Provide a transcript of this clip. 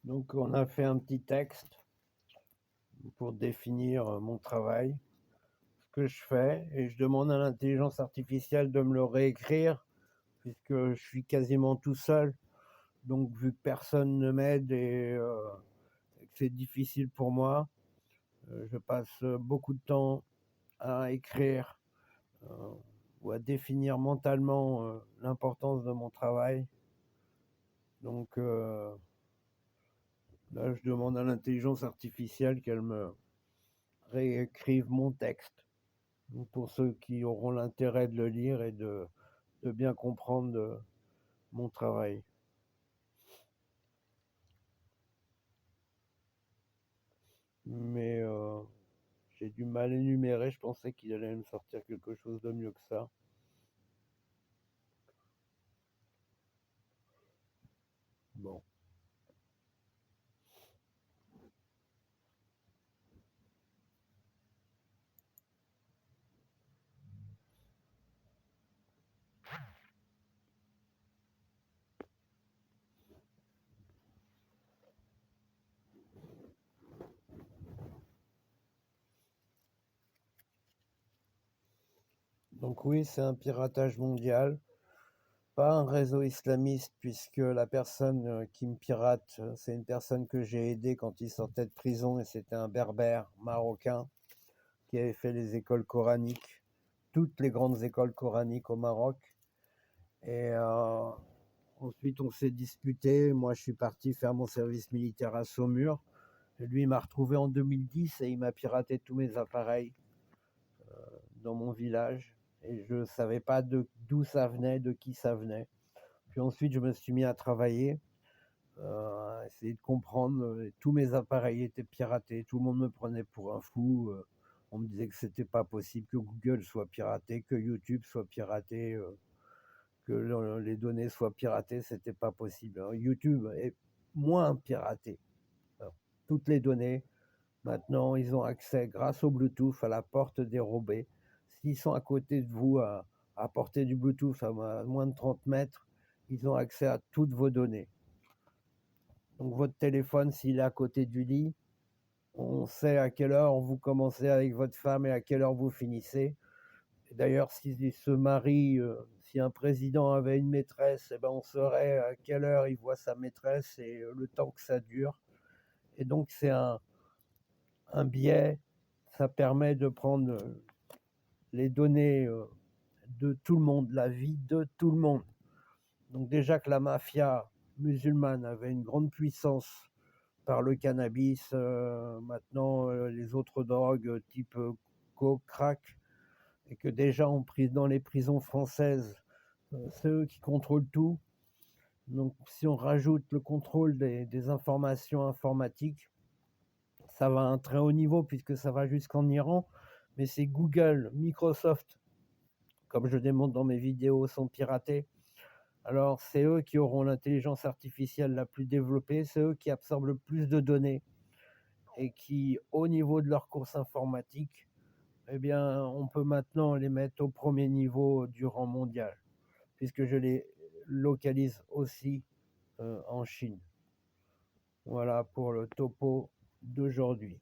Donc, on a fait un petit texte pour définir mon travail, ce que je fais, et je demande à l'intelligence artificielle de me le réécrire, puisque je suis quasiment tout seul. Donc, vu que personne ne m'aide et que c'est difficile pour moi, je passe beaucoup de temps à écrire ou à définir mentalement l'importance de mon travail. Donc, là, je demande à l'intelligence artificielle qu'elle me réécrive mon texte. Donc, pour ceux qui auront l'intérêt de le lire et de bien comprendre mon travail. Mais j'ai du mal à énumérer, je pensais qu'il allait me sortir quelque chose de mieux que ça. Bon. Donc oui, c'est un piratage mondial, pas un réseau islamiste, puisque la personne qui me pirate, c'est une personne que j'ai aidée quand il sortait de prison, et c'était un berbère marocain qui avait fait les écoles coraniques, toutes les grandes écoles coraniques au Maroc. Et ensuite, on s'est disputé. Moi, je suis parti faire mon service militaire à Saumur. Et lui, il m'a retrouvé en 2010 et il m'a piraté tous mes appareils dans mon village. Et je ne savais pas d'où ça venait, de qui ça venait. Puis ensuite, je me suis mis à travailler, à essayer de comprendre. Tous mes appareils étaient piratés. Tout le monde me prenait pour un fou. On me disait que c'était pas possible, que Google soit piraté, que YouTube soit piraté, que les données soient piratées. C'était pas possible. Alors, YouTube est moins piraté. Alors, toutes les données, maintenant, ils ont accès grâce au Bluetooth à la porte dérobée. S'ils sont à côté de vous, à portée du Bluetooth, à moins de 30 mètres, ils ont accès à toutes vos données. Donc votre téléphone, s'il est à côté du lit, on sait à quelle heure vous commencez avec votre femme et à quelle heure vous finissez. Et d'ailleurs, s'il se marie, si un président avait une maîtresse, eh ben on saurait à quelle heure il voit sa maîtresse et le temps que ça dure. Et donc c'est un biais, ça permet de prendre les données de tout le monde, la vie de tout le monde. Donc déjà que la mafia musulmane avait une grande puissance par le cannabis, maintenant les autres drogues type coke, crack, et que déjà on pris dans les prisons françaises, c'est eux qui contrôlent tout. Donc si on rajoute le contrôle des informations informatiques, ça va à un très haut niveau puisque ça va jusqu'en Iran, mais c'est Google, Microsoft, comme je démontre dans mes vidéos, sont piratés. Alors c'est eux qui auront l'intelligence artificielle la plus développée, c'est eux qui absorbent le plus de données et qui, au niveau de leurs courses informatiques, eh bien, on peut maintenant les mettre au premier niveau du rang mondial, puisque je les localise aussi en Chine. Voilà pour le topo d'aujourd'hui.